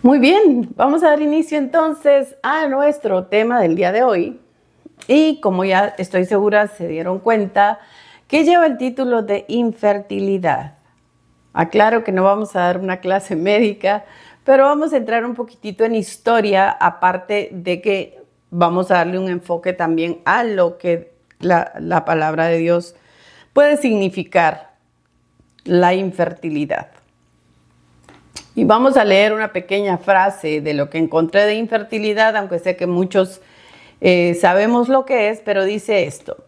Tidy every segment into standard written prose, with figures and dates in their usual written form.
Muy bien, vamos a dar inicio entonces a nuestro tema del día de hoy. Y como ya estoy segura se dieron cuenta, que lleva el título de infertilidad. Aclaro que no vamos a dar una clase médica, pero vamos a entrar un poquitito en historia, aparte de que vamos a darle un enfoque también a lo que la palabra de Dios puede significar la infertilidad. Y vamos a leer una pequeña frase de lo que encontré de infertilidad, aunque sé que muchos sabemos lo que es, pero dice esto.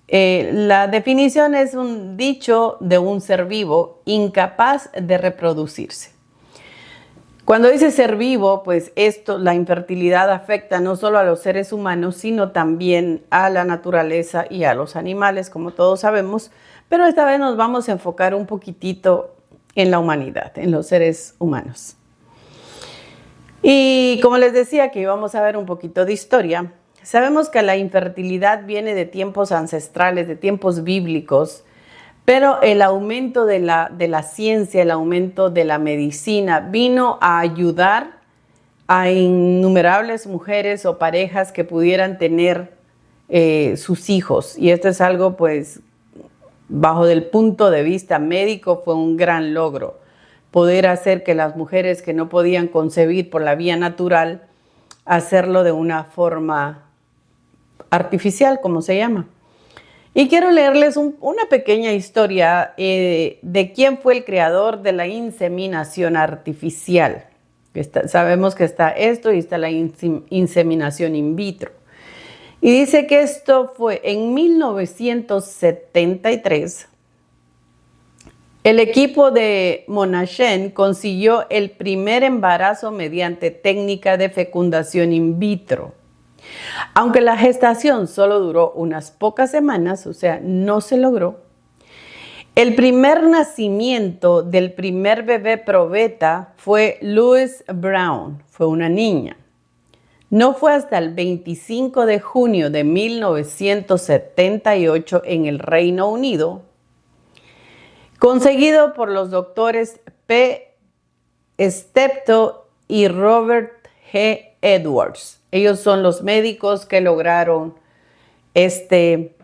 La definición es un dicho de un ser vivo incapaz de reproducirse. Cuando dice ser vivo, pues la infertilidad afecta no solo a los seres humanos, sino también a la naturaleza y a los animales, como todos sabemos, pero esta vez nos vamos a enfocar un poquitito en la humanidad, en los seres humanos. Y como les decía que íbamos a ver un poquito de historia, sabemos que la infertilidad viene de tiempos ancestrales, de tiempos bíblicos, pero el aumento de la ciencia, el aumento de la medicina vino a ayudar a innumerables mujeres o parejas que pudieran tener sus hijos. Y esto es algo, pues, bajo el punto de vista médico, fue un gran logro. Poder hacer que las mujeres que no podían concebir por la vía natural, hacerlo de una forma artificial, como se llama. Y quiero leerles una pequeña historia de quién fue el creador de la inseminación artificial. Sabemos que está esto y está la inseminación in vitro. Y dice que esto fue en 1973. El equipo de Monachén consiguió el primer embarazo mediante técnica de fecundación in vitro. Aunque la gestación solo duró unas pocas semanas, o sea, no se logró, el primer nacimiento del primer bebé probeta fue Louise Brown, fue una niña. No fue hasta el 25 de junio de 1978 en el Reino Unido, conseguido por los doctores P. Steptoe y Robert G. Edwards. Ellos son los médicos que lograron este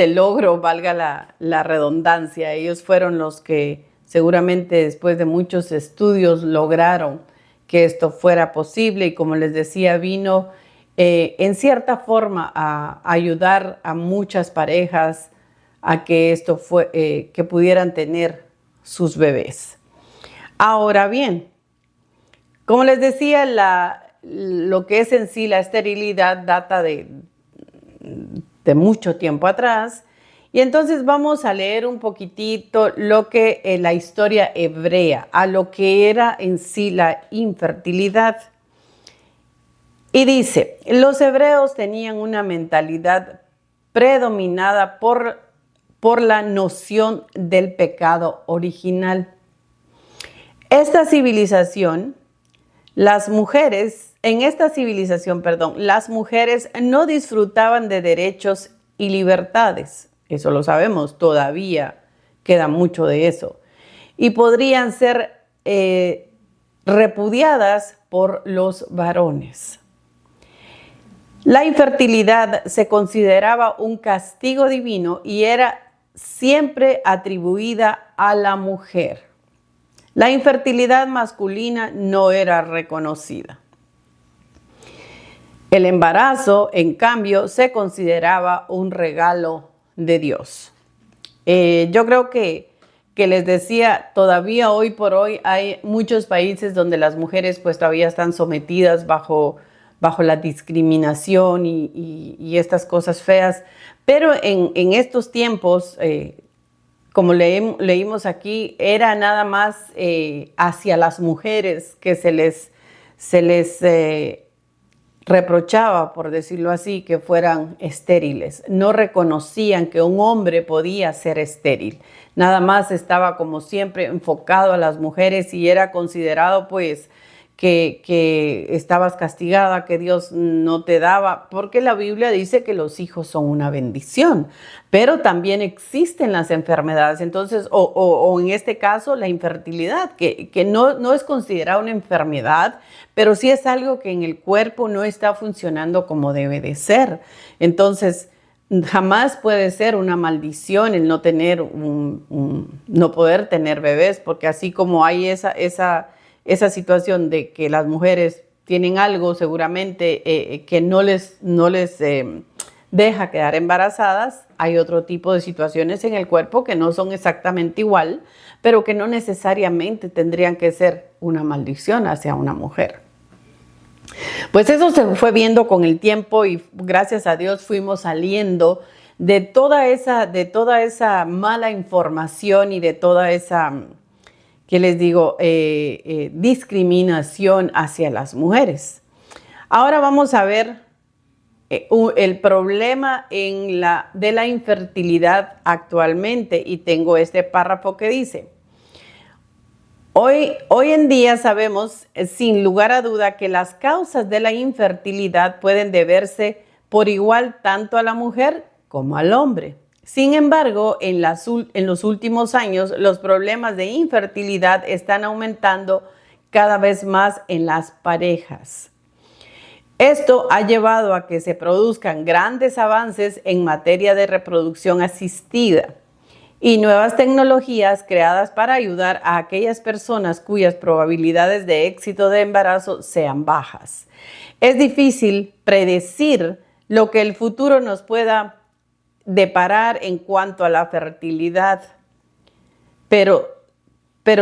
logro, valga la redundancia. Ellos fueron los que seguramente después de muchos estudios lograron que esto fuera posible y, como les decía, vino en cierta forma a ayudar a muchas parejas a que que pudieran tener sus bebés. Ahora bien, como les decía, lo que es en sí la esterilidad data de mucho tiempo atrás. Y entonces vamos a leer un poquitito lo que la historia hebrea, a lo que era en sí la infertilidad. Y dice, los hebreos tenían una mentalidad predominada por la noción del pecado original. Esta civilización, las mujeres no disfrutaban de derechos y libertades. Eso lo sabemos, todavía queda mucho de eso. Y podrían ser repudiadas por los varones. La infertilidad se consideraba un castigo divino y era siempre atribuida a la mujer. La infertilidad masculina no era reconocida. El embarazo, en cambio, se consideraba un regalo de Dios. Yo creo que les decía, todavía hoy por hoy hay muchos países donde las mujeres pues todavía están sometidas bajo la discriminación y estas cosas feas, pero en estos tiempos, como leímos aquí, era nada más hacia las mujeres que se les reprochaba, por decirlo así, que fueran estériles. No reconocían que un hombre podía ser estéril. Nada más estaba como siempre enfocado a las mujeres y era considerado pues que estabas castigada, que Dios no te daba, porque la Biblia dice que los hijos son una bendición, pero también existen las enfermedades. Entonces, o en este caso, la infertilidad, que no es considerada una enfermedad, pero sí es algo que en el cuerpo no está funcionando como debe de ser. Entonces, jamás puede ser una maldición el no tener no poder tener bebés, porque así como hay esa situación de que las mujeres tienen algo seguramente que no les deja quedar embarazadas, hay otro tipo de situaciones en el cuerpo que no son exactamente igual, pero que no necesariamente tendrían que ser una maldición hacia una mujer. Pues eso se fue viendo con el tiempo y gracias a Dios fuimos saliendo de toda esa mala información y de toda esa, ¿qué les digo?, discriminación hacia las mujeres. Ahora vamos a ver el problema de la infertilidad actualmente, y tengo este párrafo que dice: Hoy en día sabemos sin lugar a duda que las causas de la infertilidad pueden deberse por igual tanto a la mujer como al hombre. Sin embargo, en los últimos años, los problemas de infertilidad están aumentando cada vez más en las parejas. Esto ha llevado a que se produzcan grandes avances en materia de reproducción asistida y nuevas tecnologías creadas para ayudar a aquellas personas cuyas probabilidades de éxito de embarazo sean bajas. Es difícil predecir lo que el futuro nos pueda deparar en cuanto a la fertilidad, pero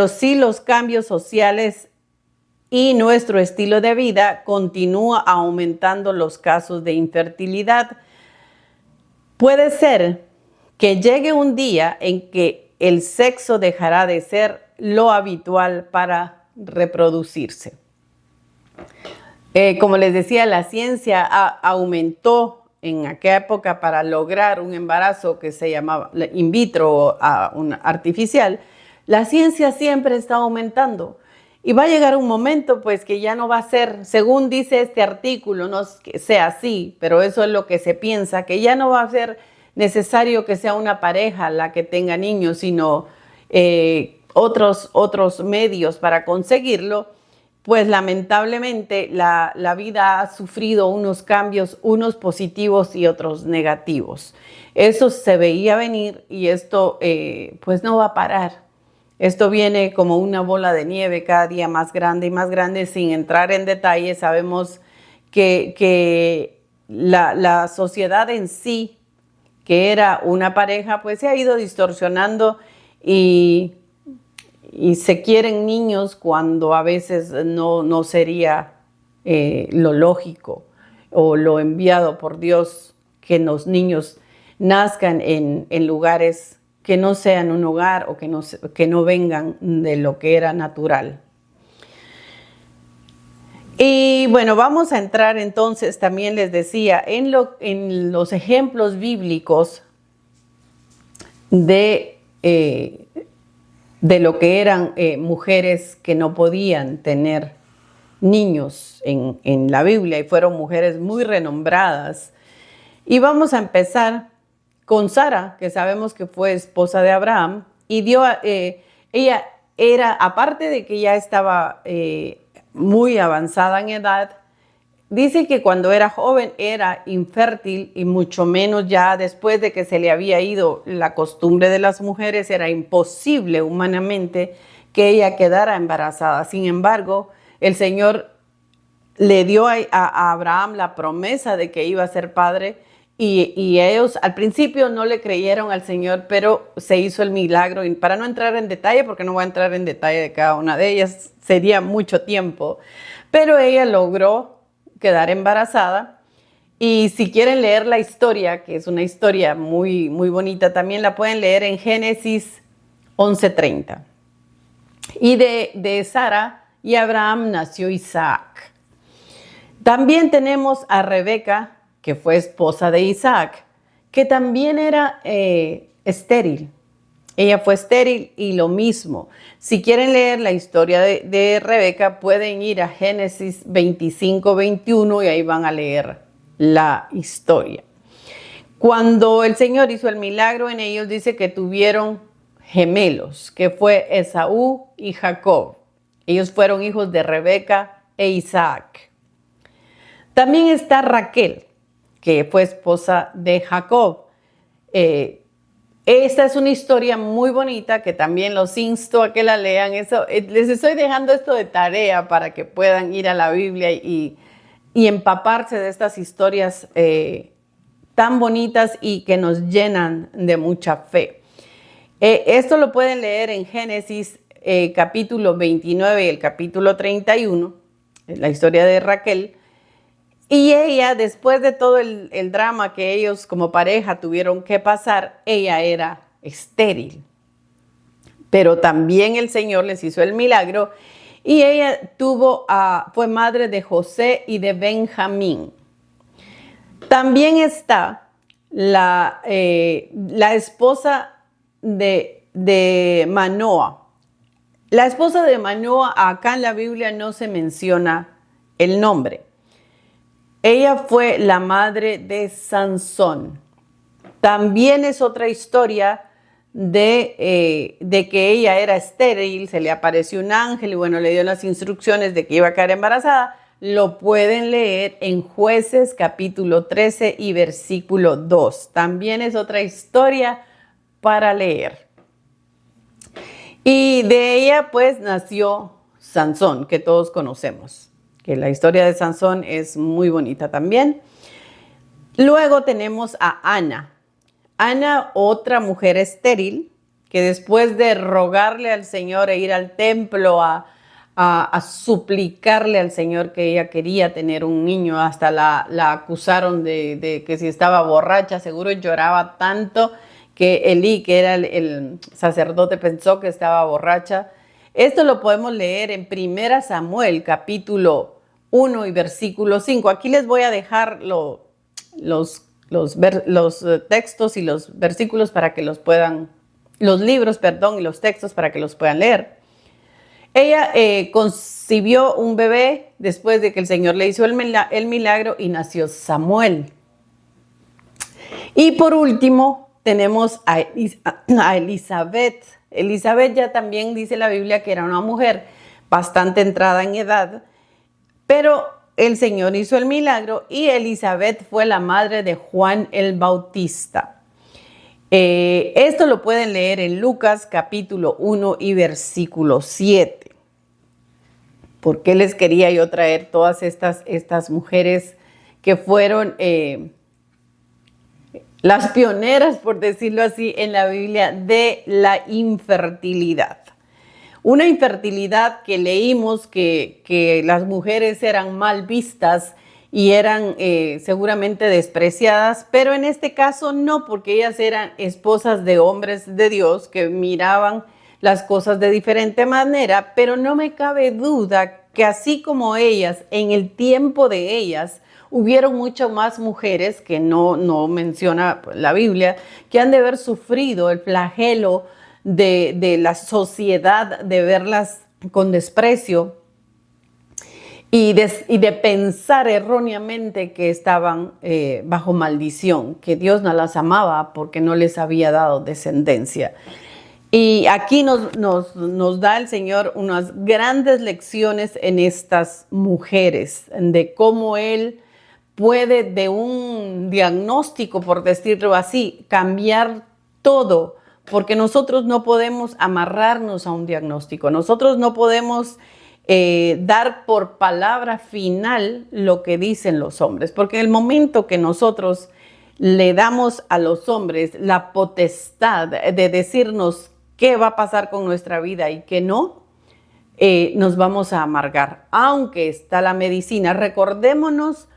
sí los cambios sociales y nuestro estilo de vida continúa aumentando los casos de infertilidad. Puede ser que llegue un día en que el sexo dejará de ser lo habitual para reproducirse. Como les decía, la ciencia aumentó en aquella época para lograr un embarazo que se llamaba in vitro, un artificial. La ciencia siempre está aumentando. Y va a llegar un momento pues que ya no va a ser, según dice este artículo, no es que sea así, pero eso es lo que se piensa, que ya no va a ser necesario que sea una pareja la que tenga niños, sino otros medios para conseguirlo. Pues lamentablemente la vida ha sufrido unos cambios, unos positivos y otros negativos. Eso se veía venir y esto pues no va a parar. Esto viene como una bola de nieve, cada día más grande y más grande. Sin entrar en detalle, sabemos que la sociedad en sí, que era una pareja, pues se ha ido distorsionando y se quieren niños cuando a veces no sería lo lógico o lo enviado por Dios, que los niños nazcan en lugares que no sean un hogar o que no vengan de lo que era natural. Y bueno, vamos a entrar entonces, también les decía, en los ejemplos bíblicos de lo que eran mujeres que no podían tener niños en la Biblia, y fueron mujeres muy renombradas. Y vamos a empezar con Sara, que sabemos que fue esposa de Abraham, y ella era, aparte de que ya estaba muy avanzada en edad, dice que cuando era joven era infértil, y mucho menos ya después de que se le había ido la costumbre de las mujeres, era imposible humanamente que ella quedara embarazada. Sin embargo, el Señor le dio a Abraham la promesa de que iba a ser padre, y ellos al principio no le creyeron al Señor, pero se hizo el milagro. Y para no entrar en detalle, porque no voy a entrar en detalle de cada una de ellas, sería mucho tiempo, pero ella logró quedar embarazada. Y si quieren leer la historia, que es una historia muy, muy bonita, también la pueden leer en Génesis 11:30. Y de Sara y Abraham nació Isaac. También tenemos a Rebeca, que fue esposa de Isaac, que también era estéril. Ella fue estéril y lo mismo. Si quieren leer la historia de Rebeca, pueden ir a Génesis 25, 21 y ahí van a leer la historia. Cuando el Señor hizo el milagro en ellos, dice que tuvieron gemelos, que fue Esaú y Jacob. Ellos fueron hijos de Rebeca e Isaac. También está Raquel, que fue esposa de Jacob. Esta es una historia muy bonita que también los insto a que la lean. Les estoy dejando esto de tarea para que puedan ir a la Biblia y empaparse de estas historias tan bonitas y que nos llenan de mucha fe. Esto lo pueden leer en Génesis capítulo 29 y el capítulo 31, la historia de Raquel. Y ella, después de todo el drama que ellos como pareja tuvieron que pasar, ella era estéril. Pero también el Señor les hizo el milagro y ella fue madre de José y de Benjamín. También está la esposa de Manoa. La esposa de Manoa, acá en la Biblia no se menciona el nombre. Ella fue la madre de Sansón. También es otra historia de que ella era estéril, se le apareció un ángel y bueno, le dio las instrucciones de que iba a quedar embarazada. Lo pueden leer en Jueces capítulo 13 y versículo 2. También es otra historia para leer. Y de ella pues nació Sansón, que todos conocemos. Que la historia de Sansón es muy bonita también. Luego tenemos a Ana. Ana, otra mujer estéril, que después de rogarle al Señor e ir al templo a suplicarle al Señor que ella quería tener un niño, hasta la acusaron de que si estaba borracha, seguro lloraba tanto que Elí, que era el sacerdote, pensó que estaba borracha. Esto lo podemos leer en 1 Samuel, capítulo 1 y versículo 5. Aquí les voy a dejar los textos y los versículos para que los puedan, los libros, perdón, y los textos para que los puedan leer. Ella concibió un bebé después de que el Señor le hizo el milagro y nació Samuel. Y por último tenemos a Elizabeth. Elizabeth ya también dice la Biblia que era una mujer bastante entrada en edad, pero el Señor hizo el milagro y Elizabeth fue la madre de Juan el Bautista. Esto lo pueden leer en Lucas capítulo 1 y versículo 7. ¿Por qué les quería yo traer todas estas mujeres que fueron las pioneras, por decirlo así, en la Biblia de la infertilidad? Una infertilidad que leímos que las mujeres eran mal vistas y eran seguramente despreciadas, pero en este caso no, porque ellas eran esposas de hombres de Dios que miraban las cosas de diferente manera, pero no me cabe duda que así como ellas, en el tiempo de ellas, hubieron muchas más mujeres que no menciona la Biblia, que han de haber sufrido el flagelo de la sociedad, de verlas con desprecio y de pensar erróneamente que estaban bajo maldición, que Dios no las amaba porque no les había dado descendencia. Y aquí nos da el Señor unas grandes lecciones en estas mujeres, de cómo Él puede de un diagnóstico, por decirlo así, cambiar todo, porque nosotros no podemos amarrarnos a un diagnóstico, nosotros no podemos dar por palabra final lo que dicen los hombres, porque en el momento que nosotros le damos a los hombres la potestad de decirnos qué va a pasar con nuestra vida y qué no, nos vamos a amargar. Aunque está la medicina, recordémonos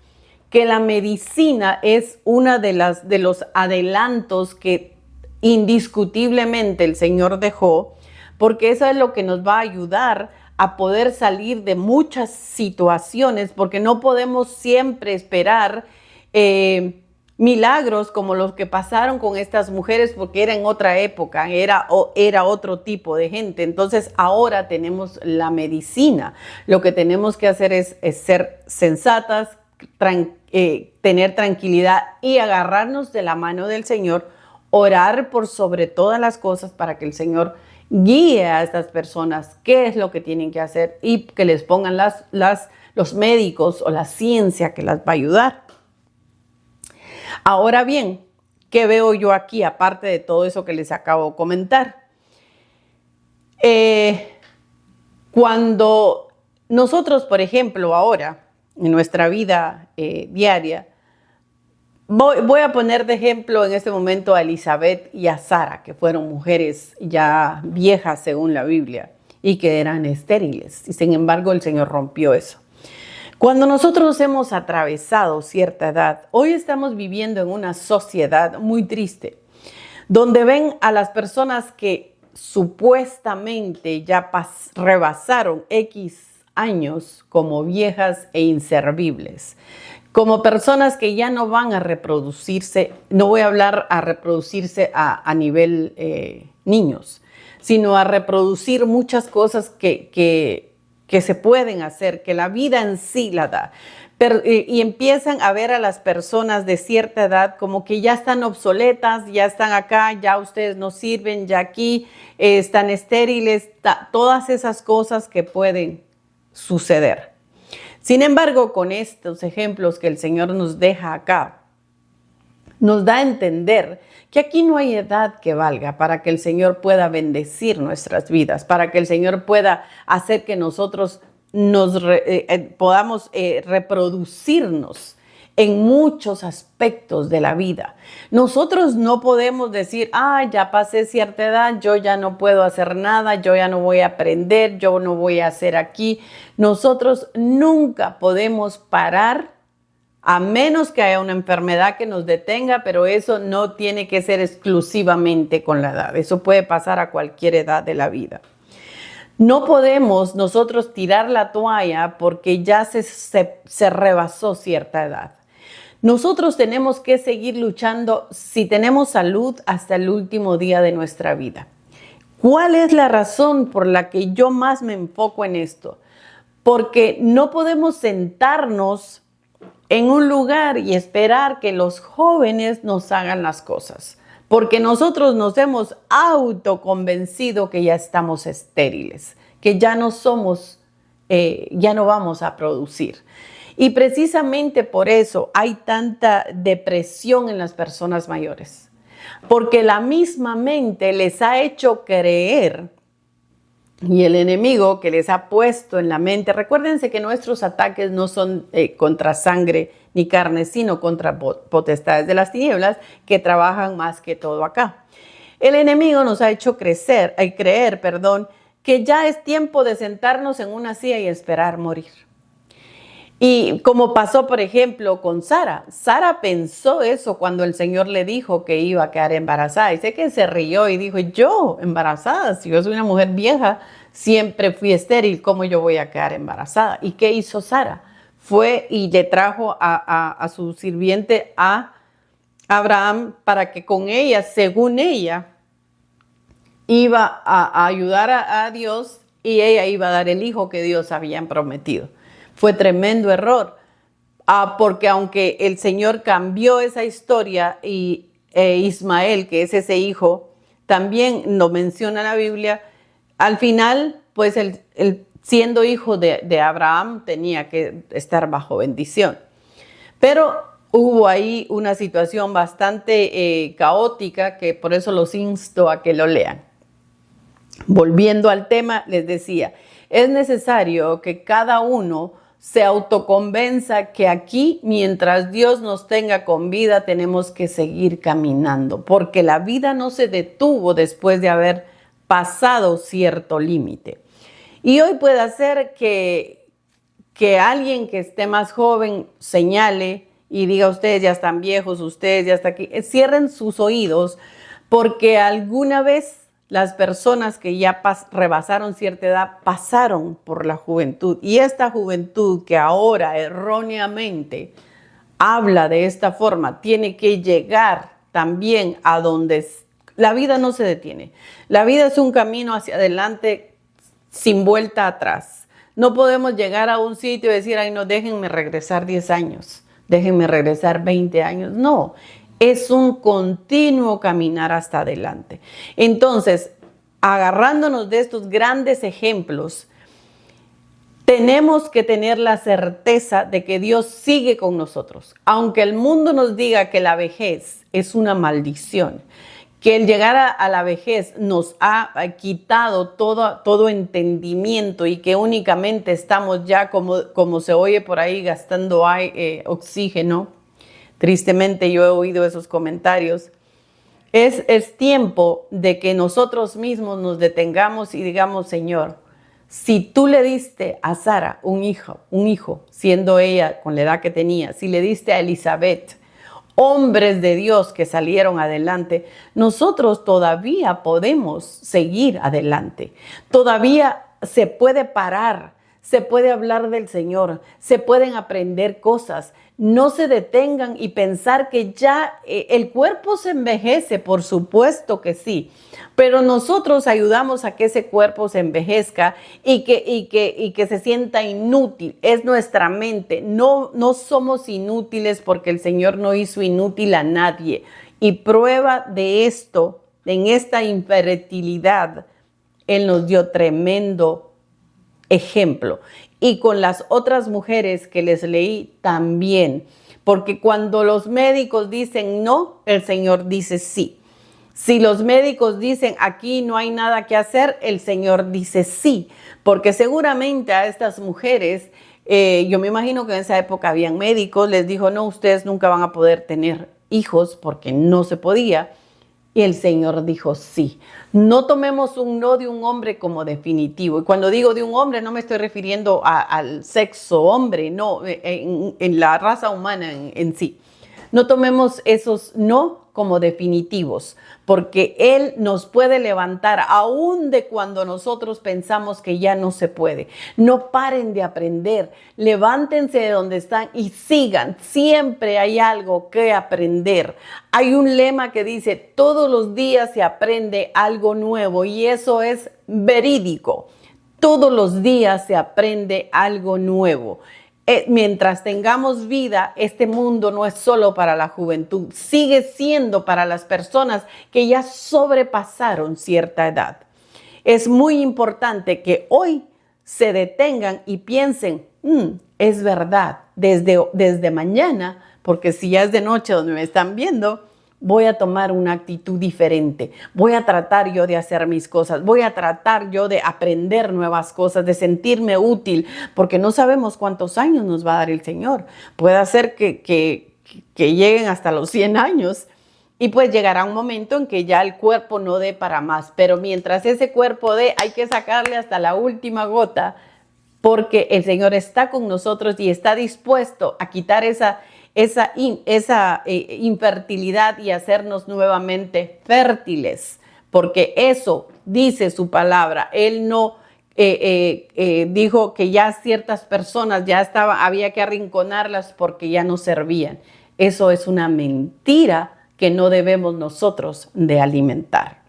que la medicina es una de los adelantos que indiscutiblemente el Señor dejó, porque eso es lo que nos va a ayudar a poder salir de muchas situaciones, porque no podemos siempre esperar milagros como los que pasaron con estas mujeres, porque era en otra época, era otro tipo de gente. Entonces ahora tenemos la medicina. Lo que tenemos que hacer es ser sensatas, tener tranquilidad y agarrarnos de la mano del Señor, orar por sobre todas las cosas para que el Señor guíe a estas personas qué es lo que tienen que hacer y que les pongan los médicos o la ciencia que las va a ayudar. Ahora bien, ¿qué veo yo aquí aparte de todo eso que les acabo de comentar? Cuando nosotros, por ejemplo, ahora en nuestra vida diaria, voy a poner de ejemplo en este momento a Elizabeth y a Sara, que fueron mujeres ya viejas según la Biblia y que eran estériles. Y sin embargo el Señor rompió eso. Cuando nosotros hemos atravesado cierta edad, hoy estamos viviendo en una sociedad muy triste, donde ven a las personas que supuestamente ya rebasaron X años como viejas e inservibles, como personas que ya no van a reproducirse. No voy a hablar a reproducirse a nivel niños, sino a reproducir muchas cosas que se pueden hacer, que la vida en sí la da. Y empiezan a ver a las personas de cierta edad como que ya están obsoletas, ya están acá, ya ustedes no sirven, ya aquí están estériles, todas esas cosas que pueden suceder. Sin embargo, con estos ejemplos que el Señor nos deja acá, nos da a entender que aquí no hay edad que valga para que el Señor pueda bendecir nuestras vidas, para que el Señor pueda hacer que nosotros podamos reproducirnos en muchos aspectos de la vida. Nosotros no podemos decir, ya pasé cierta edad, yo ya no puedo hacer nada, yo ya no voy a aprender, yo no voy a hacer aquí. Nosotros nunca podemos parar a menos que haya una enfermedad que nos detenga, pero eso no tiene que ser exclusivamente con la edad. Eso puede pasar a cualquier edad de la vida. No podemos nosotros tirar la toalla porque ya se rebasó cierta edad. Nosotros tenemos que seguir luchando, si tenemos salud, hasta el último día de nuestra vida. ¿Cuál es la razón por la que yo más me enfoco en esto? Porque no podemos sentarnos en un lugar y esperar que los jóvenes nos hagan las cosas, porque nosotros nos hemos autoconvencido que ya estamos estériles, que ya no somos, ya no vamos a producir. Y precisamente por eso hay tanta depresión en las personas mayores, porque la misma mente les ha hecho creer, y el enemigo que les ha puesto en la mente, recuérdense que nuestros ataques no son contra sangre ni carne, sino contra potestades de las tinieblas que trabajan más que todo acá. El enemigo nos ha hecho creer, que ya es tiempo de sentarnos en una silla y esperar morir. Y como pasó, por ejemplo, con Sara. Sara pensó eso cuando el Señor le dijo que iba a quedar embarazada. Y sé que se rió y dijo, yo embarazada, si yo soy una mujer vieja, siempre fui estéril, ¿cómo yo voy a quedar embarazada? ¿Y qué hizo Sara? Fue y le trajo a su sirviente a Abraham para que con ella, según ella, iba a ayudar a Dios y ella iba a dar el hijo que Dios había prometido. Fue tremendo error, porque aunque el Señor cambió esa historia y Ismael, que es ese hijo, también lo menciona la Biblia, al final, pues él siendo hijo de Abraham tenía que estar bajo bendición. Pero hubo ahí una situación bastante caótica que por eso los insto a que lo lean. Volviendo al tema, les decía, es necesario que cada uno se autoconvenza que aquí, mientras Dios nos tenga con vida, tenemos que seguir caminando, porque la vida no se detuvo después de haber pasado cierto límite. Y hoy puede ser que alguien que esté más joven señale y diga, ustedes ya están viejos, ustedes ya están aquí. Cierren sus oídos, porque alguna vez las personas que ya rebasaron cierta edad pasaron por la juventud. Y esta juventud que ahora erróneamente habla de esta forma, tiene que llegar también a donde la vida no se detiene. La vida es un camino hacia adelante sin vuelta atrás. No podemos llegar a un sitio y decir, ay no, déjenme regresar 10 años, déjenme regresar 20 años. No, es un continuo caminar hasta adelante. Entonces, agarrándonos de estos grandes ejemplos, tenemos que tener la certeza de que Dios sigue con nosotros. Aunque el mundo nos diga que la vejez es una maldición, que el llegar a la vejez nos ha quitado todo entendimiento y que únicamente estamos ya, como se oye por ahí, gastando oxígeno. Tristemente yo he oído esos comentarios. Es tiempo de que nosotros mismos nos detengamos y digamos, Señor, si tú le diste a Sara un hijo, siendo ella con la edad que tenía, si le diste a Elizabeth, hombres de Dios que salieron adelante, nosotros todavía podemos seguir adelante. Todavía se puede parar, se puede hablar del Señor, se pueden aprender cosas. No se detengan y pensar que ya el cuerpo se envejece, por supuesto que sí, pero nosotros ayudamos a que ese cuerpo se envejezca y que se sienta inútil. Es nuestra mente. No somos inútiles porque el Señor no hizo inútil a nadie. Y prueba de esto, en esta infertilidad, Él nos dio tremendo ejemplo. Y con las otras mujeres que les leí también. Porque cuando los médicos dicen no, el Señor dice sí. Si los médicos dicen aquí no hay nada que hacer, el Señor dice sí. Porque seguramente a estas mujeres, yo me imagino que en esa época habían médicos, les dijo no, ustedes nunca van a poder tener hijos porque no se podía. Y el Señor dijo sí. No tomemos un no de un hombre como definitivo. Y cuando digo de un hombre no me estoy refiriendo al sexo hombre, no, en la raza humana en sí. No tomemos esos no como definitivos, porque Él nos puede levantar aún de cuando nosotros pensamos que ya no se puede. No paren de aprender, levántense de donde están y sigan. Siempre hay algo que aprender. Hay un lema que dice, todos los días se aprende algo nuevo y eso es verídico. Todos los días se aprende algo nuevo. Mientras tengamos vida, este mundo no es solo para la juventud, sigue siendo para las personas que ya sobrepasaron cierta edad. Es muy importante que hoy se detengan y piensen, es verdad, desde mañana, porque si ya es de noche donde me están viendo, voy a tomar una actitud diferente. Voy a tratar yo de hacer mis cosas. Voy a tratar yo de aprender nuevas cosas, de sentirme útil, porque no sabemos cuántos años nos va a dar el Señor. Puede ser que lleguen hasta los 100 años y pues llegará un momento en que ya el cuerpo no dé para más. Pero mientras ese cuerpo dé, hay que sacarle hasta la última gota, porque el Señor está con nosotros y está dispuesto a quitar esa infertilidad y hacernos nuevamente fértiles, porque eso dice su palabra. Él no dijo que ya ciertas personas había que arrinconarlas porque ya no servían. Eso es una mentira que no debemos nosotros de alimentar.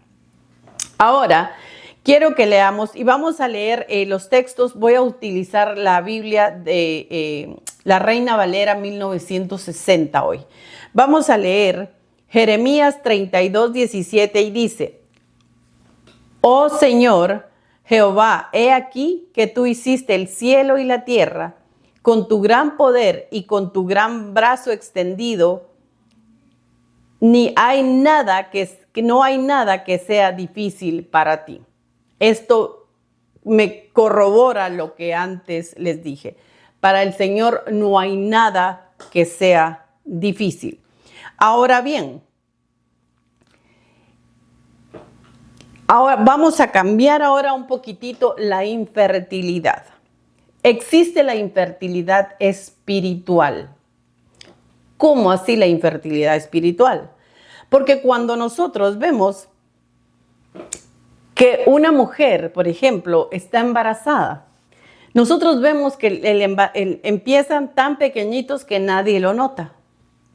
Ahora, quiero que leamos y vamos a leer los textos. Voy a utilizar la Biblia de la Reina Valera 1960 hoy. Vamos a leer Jeremías 32:17 y dice, oh Señor Jehová, he aquí que tú hiciste el cielo y la tierra con tu gran poder y con tu gran brazo extendido. No hay nada que sea difícil para ti. Esto me corrobora lo que antes les dije. Para el Señor no hay nada que sea difícil. Ahora bien, ahora vamos a cambiar ahora un poquitito la infertilidad. Existe la infertilidad espiritual. ¿Cómo así la infertilidad espiritual? Porque cuando nosotros vemos que una mujer, por ejemplo, está embarazada, nosotros vemos que empiezan tan pequeñitos que nadie lo nota.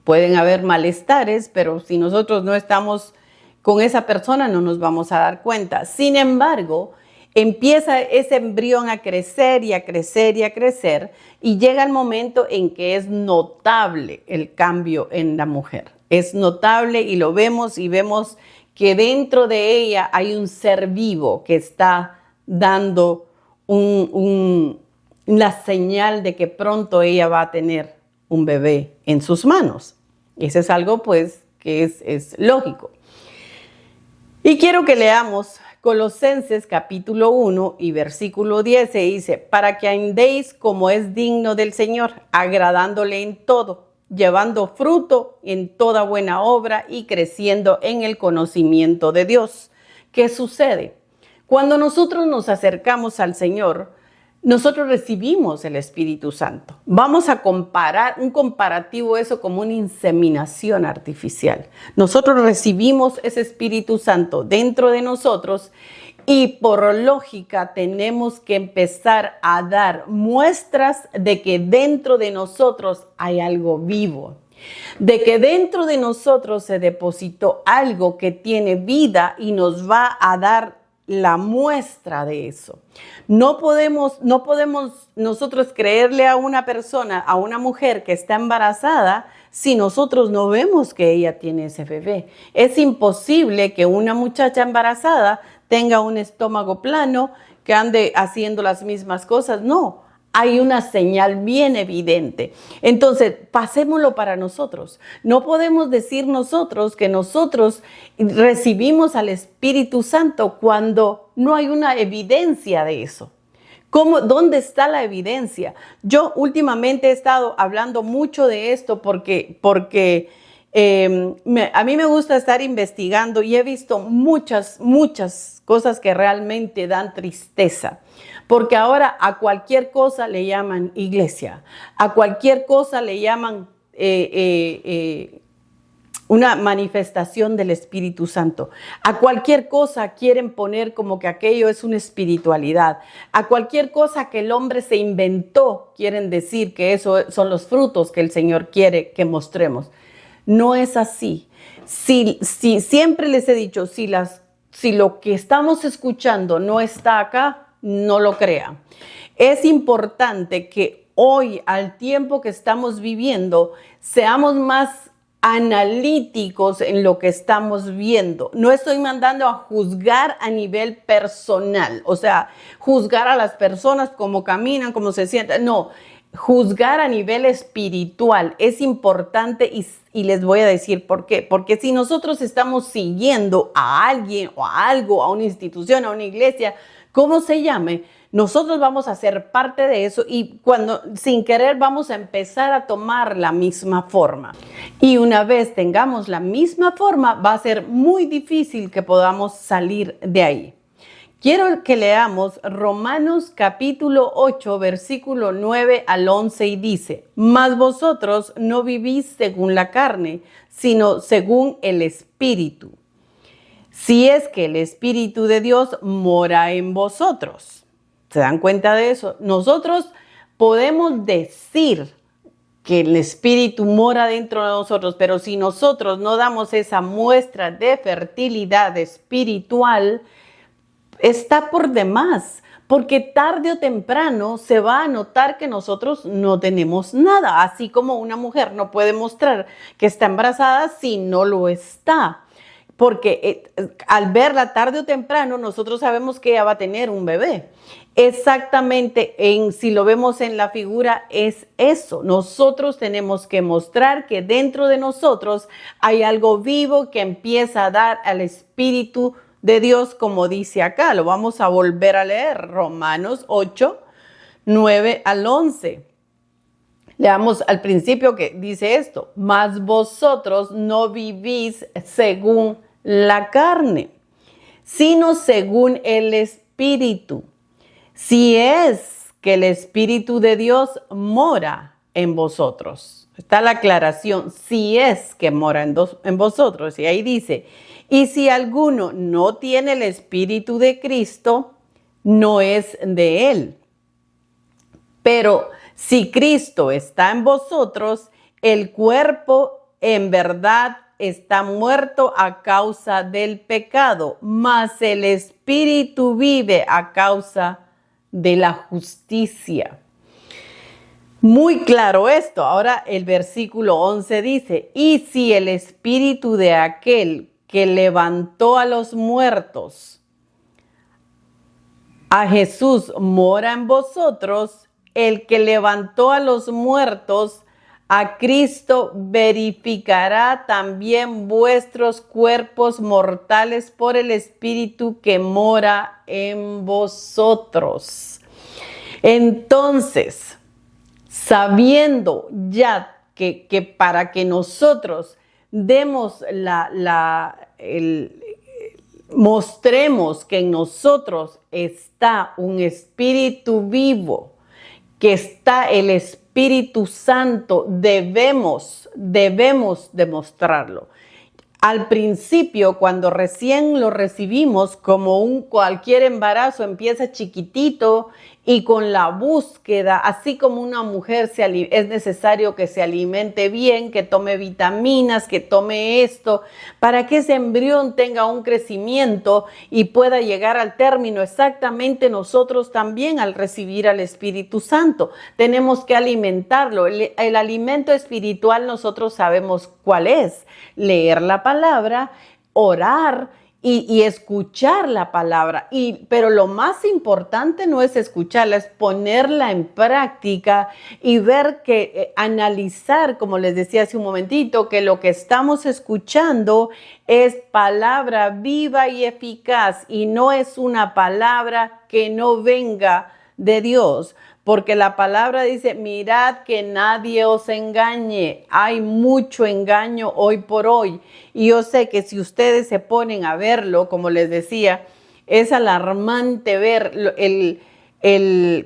Pueden haber malestares, pero si nosotros no estamos con esa persona no nos vamos a dar cuenta. Sin embargo, empieza ese embrión a crecer y a crecer y a crecer y llega el momento en que es notable el cambio en la mujer. Es notable y lo vemos y vemos que dentro de ella hay un ser vivo que está dando la señal de que pronto ella va a tener un bebé en sus manos. Eso es algo pues que es lógico. Y quiero que leamos Colosenses capítulo 1 y versículo 10, se dice, para que andéis como es digno del Señor, agradándole en todo, llevando fruto en toda buena obra y creciendo en el conocimiento de Dios. ¿Qué sucede? Cuando nosotros nos acercamos al Señor, nosotros recibimos el Espíritu Santo. Vamos a comparar, un comparativo eso como una inseminación artificial. Nosotros recibimos ese Espíritu Santo dentro de nosotros y por lógica tenemos que empezar a dar muestras de que dentro de nosotros hay algo vivo. De que dentro de nosotros se depositó algo que tiene vida y nos va a dar la muestra de eso. No podemos nosotros creerle a una persona, a una mujer que está embarazada, si nosotros no vemos que ella tiene ese bebé. Es imposible que una muchacha embarazada tenga un estómago plano, que ande haciendo las mismas cosas. No. Hay una señal bien evidente. Entonces, pasémoslo para nosotros. No podemos decir nosotros que nosotros recibimos al Espíritu Santo cuando no hay una evidencia de eso. ¿Dónde está la evidencia? Yo últimamente he estado hablando mucho de esto porque a mí me gusta estar investigando y he visto muchas cosas que realmente dan tristeza. Porque ahora a cualquier cosa le llaman iglesia, a cualquier cosa le llaman una manifestación del Espíritu Santo. A cualquier cosa quieren poner como que aquello es una espiritualidad. A cualquier cosa que el hombre se inventó quieren decir que eso son los frutos que el Señor quiere que mostremos. No es así. Si siempre les he dicho, si lo que estamos escuchando no está acá, no lo crean. Es importante que hoy, al tiempo que estamos viviendo, seamos más analíticos en lo que estamos viendo. No estoy mandando a juzgar a nivel personal, o sea, juzgar a las personas cómo caminan, cómo se sienten. No, juzgar a nivel espiritual es importante y les voy a decir por qué. Porque si nosotros estamos siguiendo a alguien o a algo, a una institución, a una iglesia, como se llame, nosotros vamos a ser parte de eso y sin querer vamos a empezar a tomar la misma forma. Y una vez tengamos la misma forma, va a ser muy difícil que podamos salir de ahí. Quiero que leamos Romanos capítulo 8, versículo 9 al 11 y dice, mas vosotros no vivís según la carne, sino según el Espíritu. Si es que el Espíritu de Dios mora en vosotros. ¿Se dan cuenta de eso? Nosotros podemos decir que el Espíritu mora dentro de nosotros, pero si nosotros no damos esa muestra de fertilidad espiritual, está por demás, porque tarde o temprano se va a notar que nosotros no tenemos nada, así como una mujer no puede mostrar que está embarazada si no lo está. Porque al verla tarde o temprano, nosotros sabemos que ella va a tener un bebé. Exactamente, si lo vemos en la figura, es eso. Nosotros tenemos que mostrar que dentro de nosotros hay algo vivo que empieza a dar al Espíritu de Dios, como dice acá. Lo vamos a volver a leer, Romanos 8, 9 al 11. Leamos al principio que dice esto, mas vosotros no vivís según la carne, sino según el Espíritu. Si es que el Espíritu de Dios mora en vosotros. Está la aclaración, si es que mora en vosotros. Y ahí dice, y si alguno no tiene el Espíritu de Cristo, no es de él. Pero si Cristo está en vosotros, el cuerpo en verdad está muerto a causa del pecado, mas el espíritu vive a causa de la justicia. Muy claro esto. Ahora el versículo 11 dice, y si el espíritu de aquel que levantó a los muertos, a Jesús, mora en vosotros, el que levantó a los muertos, a Cristo, verificará también vuestros cuerpos mortales por el Espíritu que mora en vosotros. Entonces, sabiendo ya que para que nosotros demos mostremos que en nosotros está un espíritu vivo, que está el Espíritu Santo, debemos demostrarlo. Al principio, cuando recién lo recibimos, como cualquier embarazo, empieza chiquitito y con la búsqueda, así como una mujer es necesario que se alimente bien, que tome vitaminas, que tome esto, para que ese embrión tenga un crecimiento y pueda llegar al término. Exactamente nosotros también al recibir al Espíritu Santo tenemos que alimentarlo. El alimento espiritual nosotros sabemos cuál es: leer la palabra, orar y escuchar la palabra. Pero lo más importante no es escucharla, es ponerla en práctica y ver analizar, como les decía hace un momentito, que lo que estamos escuchando es palabra viva y eficaz y no es una palabra que no venga de Dios. Porque la palabra dice, mirad que nadie os engañe. Hay mucho engaño hoy por hoy. Y yo sé que si ustedes se ponen a verlo, como les decía, es alarmante ver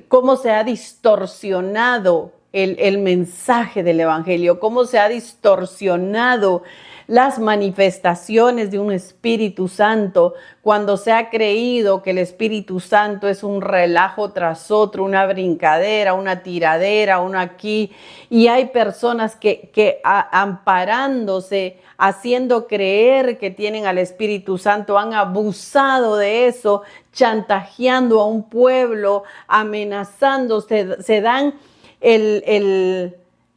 cómo se ha distorsionado el mensaje del Evangelio, cómo se ha distorsionado las manifestaciones de un Espíritu Santo, cuando se ha creído que el Espíritu Santo es un relajo tras otro, una brincadera, una tiradera, una aquí, y hay personas que amparándose, haciendo creer que tienen al Espíritu Santo, han abusado de eso, chantajeando a un pueblo, amenazando, se dan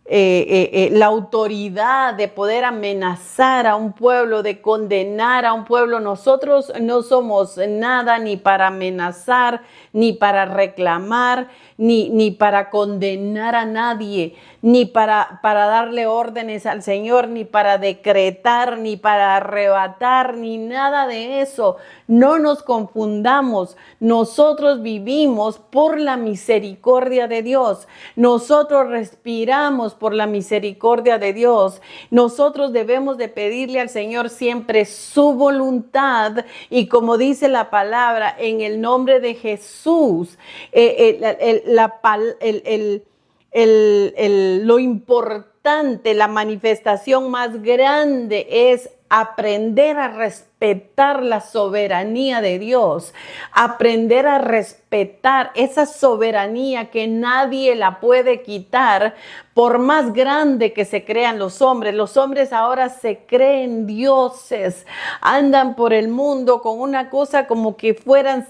la autoridad de poder amenazar a un pueblo, de condenar a un pueblo. Nosotros no somos nada ni para amenazar, ni para reclamar, ni para condenar a nadie, ni para darle órdenes al Señor, ni para decretar, ni para arrebatar, ni nada de eso. No nos confundamos. Nosotros vivimos por la misericordia de Dios. Nosotros respiramos por la misericordia de Dios. Nosotros debemos de pedirle al Señor siempre su voluntad y, como dice la palabra, en el nombre de Jesús, lo importante, la manifestación más grande es aprender a respetar la soberanía de Dios, aprender a respetar esa soberanía que nadie la puede quitar, por más grande que se crean los hombres. Los hombres ahora se creen dioses, andan por el mundo con una cosa como que fueran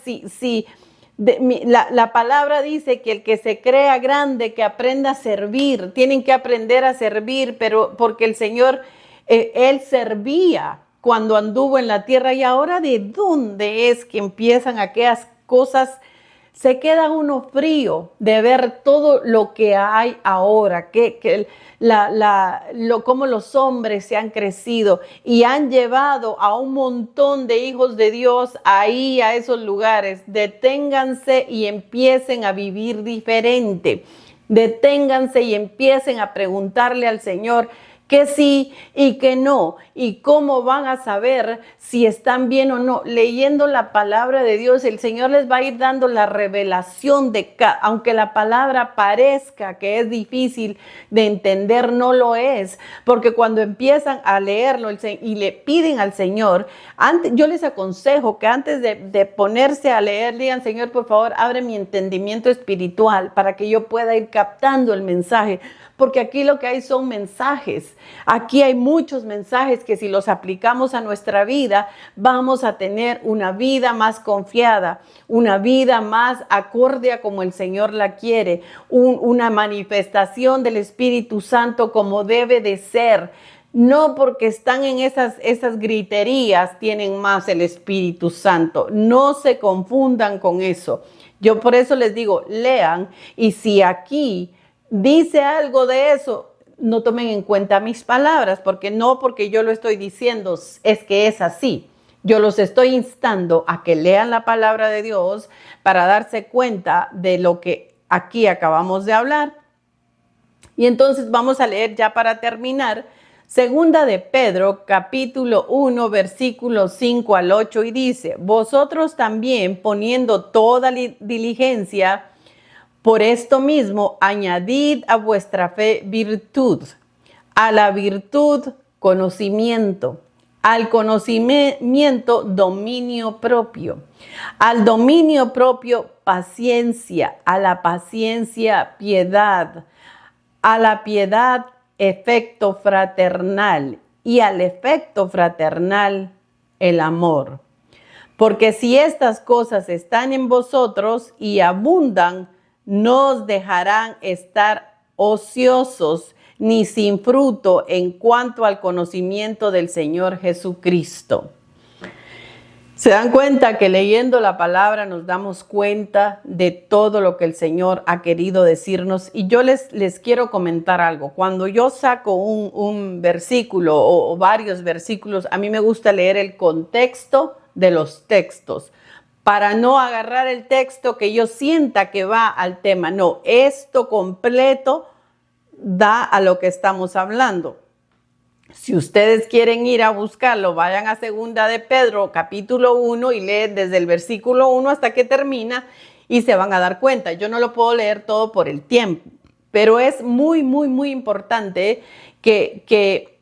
la palabra dice que el que se crea grande, que aprenda a servir. Tienen que aprender a servir, pero porque el Señor, Él servía cuando anduvo en la tierra, y ahora ¿de dónde es que empiezan aquellas cosas? Se queda uno frío de ver todo lo que hay ahora, cómo los hombres se han crecido y han llevado a un montón de hijos de Dios ahí, a esos lugares. Deténganse y empiecen a vivir diferente. Deténganse y empiecen a preguntarle al Señor que sí y que no, y cómo van a saber si están bien o no. Leyendo la palabra de Dios, el Señor les va a ir dando la revelación aunque la palabra parezca que es difícil de entender, no lo es, porque cuando empiezan a leerlo y le piden al Señor, yo les aconsejo que antes de ponerse a leer, digan: Señor, por favor, abre mi entendimiento espiritual para que yo pueda ir captando el mensaje, porque aquí lo que hay son mensajes. Aquí hay muchos mensajes que si los aplicamos a nuestra vida, vamos a tener una vida más confiada, una vida más acorde a como el Señor la quiere, una manifestación del Espíritu Santo como debe de ser. No porque están en esas griterías tienen más el Espíritu Santo. No se confundan con eso. Yo por eso les digo, lean, y si aquí dice algo de eso, no tomen en cuenta mis palabras, porque no porque yo lo estoy diciendo es que es así. Yo los estoy instando a que lean la palabra de Dios para darse cuenta de lo que aquí acabamos de hablar. Y entonces vamos a leer ya para terminar, Segunda de Pedro, capítulo 1, versículos 5 al 8, y dice: vosotros también, poniendo toda diligencia, por esto mismo, añadid a vuestra fe virtud, a la virtud conocimiento, al conocimiento dominio propio, al dominio propio paciencia, a la paciencia piedad, a la piedad efecto fraternal, y al efecto fraternal el amor. Porque si estas cosas están en vosotros y abundan, no os dejarán estar ociosos ni sin fruto en cuanto al conocimiento del Señor Jesucristo. Se dan cuenta que leyendo la palabra nos damos cuenta de todo lo que el Señor ha querido decirnos. Y yo les quiero comentar algo. Cuando yo saco un versículo o varios versículos, a mí me gusta leer el contexto de los textos para no agarrar el texto que yo sienta que va al tema. No, esto completo da a lo que estamos hablando. Si ustedes quieren ir a buscarlo, vayan a Segunda de Pedro, capítulo 1, y leen desde el versículo 1 hasta que termina y se van a dar cuenta. Yo no lo puedo leer todo por el tiempo, pero es muy, muy, muy importante que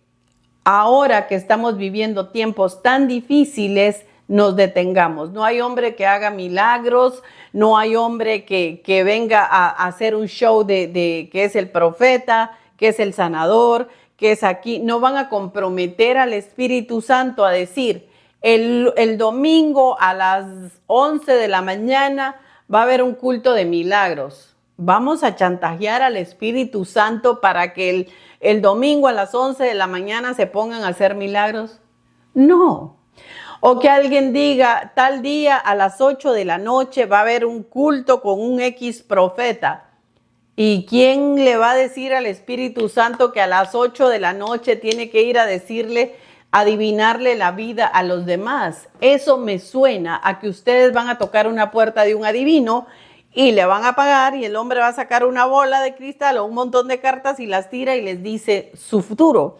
ahora que estamos viviendo tiempos tan difíciles, nos detengamos. No hay hombre que haga milagros, no hay hombre que venga a hacer un show de que es el profeta, que es el sanador, que es aquí. No van a comprometer al Espíritu Santo a decir, el domingo a las 11 de la mañana va a haber un culto de milagros. Vamos a chantajear al Espíritu Santo para que el domingo a las 11 de la mañana se pongan a hacer milagros. No. O que alguien diga, tal día a las 8 de la noche va a haber un culto con un X profeta. ¿Y quién le va a decir al Espíritu Santo que a las 8 de la noche tiene que ir a decirle, adivinarle la vida a los demás? Eso me suena a que ustedes van a tocar una puerta de un adivino y le van a pagar, y el hombre va a sacar una bola de cristal o un montón de cartas y las tira y les dice su futuro.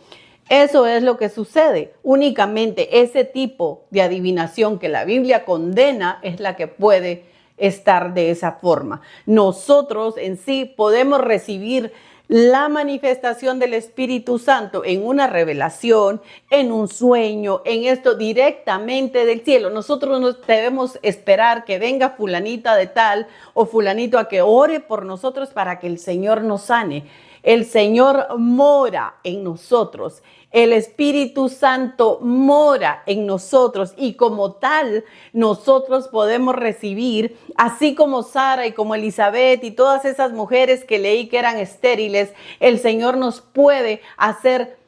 Eso es lo que sucede. Únicamente ese tipo de adivinación que la Biblia condena es la que puede estar de esa forma. Nosotros en sí podemos recibir la manifestación del Espíritu Santo en una revelación, en un sueño, en esto directamente del cielo. Nosotros no debemos esperar que venga fulanita de tal o fulanito a que ore por nosotros para que el Señor nos sane. El Señor mora en nosotros. El Espíritu Santo mora en nosotros, y como tal nosotros podemos recibir, así como Sara y como Elizabeth y todas esas mujeres que leí que eran estériles, el Señor nos puede hacer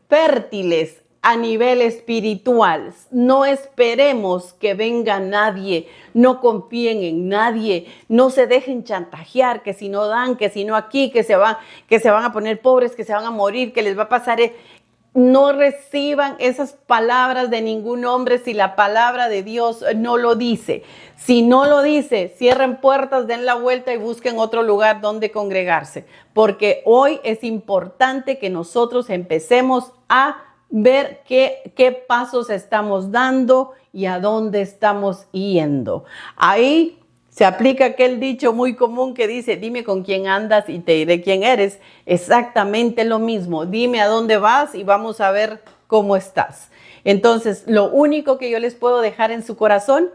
fértiles a nivel espiritual. No esperemos que venga nadie, no confíen en nadie, no se dejen chantajear, que si no dan, que si no aquí, que se van a poner pobres, que se van a morir, que les va a pasar. No reciban esas palabras de ningún hombre si la palabra de Dios no lo dice. Si no lo dice, cierren puertas, den la vuelta y busquen otro lugar donde congregarse. Porque hoy es importante que nosotros empecemos a ver qué pasos estamos dando y a dónde estamos yendo. Ahí se aplica aquel dicho muy común que dice, dime con quién andas y te diré quién eres. Exactamente lo mismo. Dime a dónde vas y vamos a ver cómo estás. Entonces, lo único que yo les puedo dejar en su corazón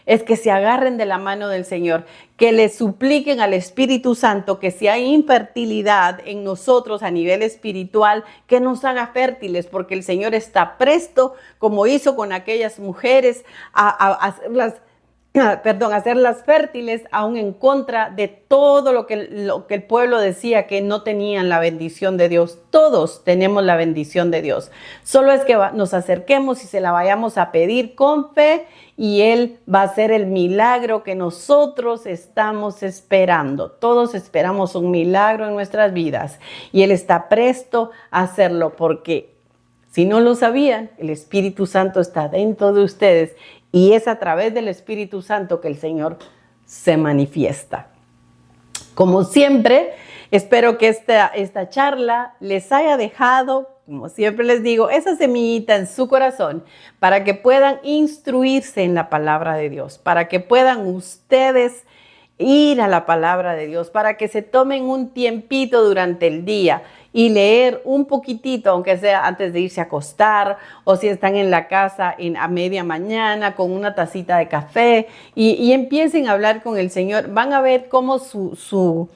es que se agarren de la mano del Señor, que le supliquen al Espíritu Santo que si hay infertilidad en nosotros a nivel espiritual, que nos haga fértiles, porque el Señor está presto, como hizo con aquellas mujeres, a hacerlas fértiles, aún en contra de todo lo que el pueblo decía que no tenían la bendición de Dios. Todos tenemos la bendición de Dios. Solo es que nos acerquemos y se la vayamos a pedir con fe, y Él va a hacer el milagro que nosotros estamos esperando. Todos esperamos un milagro en nuestras vidas, y Él está presto a hacerlo, porque si no lo sabían, el Espíritu Santo está dentro de ustedes, y es a través del Espíritu Santo que el Señor se manifiesta. Como siempre, espero que esta charla les haya dejado, como siempre les digo, esa semillita en su corazón para que puedan instruirse en la palabra de Dios, para que puedan ustedes ir a la palabra de Dios, para que se tomen un tiempito durante el día y leer un poquitito, aunque sea antes de irse a acostar, o si están en la casa a media mañana con una tacita de café, y empiecen a hablar con el Señor. Van a ver cómo su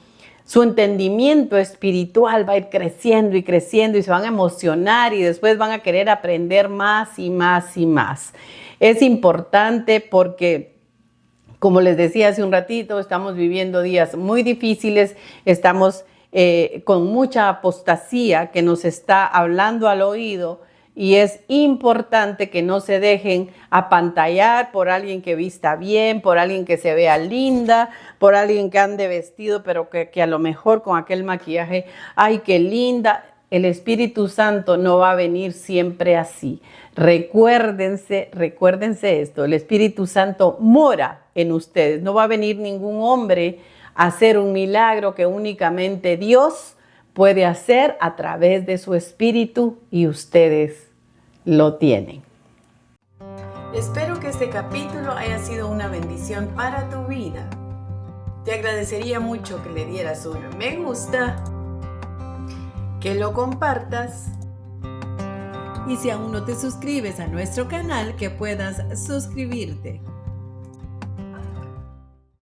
entendimiento espiritual va a ir creciendo y creciendo, y se van a emocionar, y después van a querer aprender más y más y más. Es importante porque, como les decía hace un ratito, estamos viviendo días muy difíciles, estamos con mucha apostasía que nos está hablando al oído, y es importante que no se dejen apantallar por alguien que vista bien, por alguien que se vea linda, por alguien que ande vestido, pero que a lo mejor con aquel maquillaje, ¡ay, qué linda! El Espíritu Santo no va a venir siempre así. Recuérdense esto, el Espíritu Santo mora en ustedes. No va a venir ningún hombre a hacer un milagro que únicamente Dios puede hacer a través de su Espíritu, y ustedes lo tienen. Espero que este capítulo haya sido una bendición para tu vida. Te agradecería mucho que le dieras un me gusta, que lo compartas, y si aún no te suscribes a nuestro canal, que puedas suscribirte.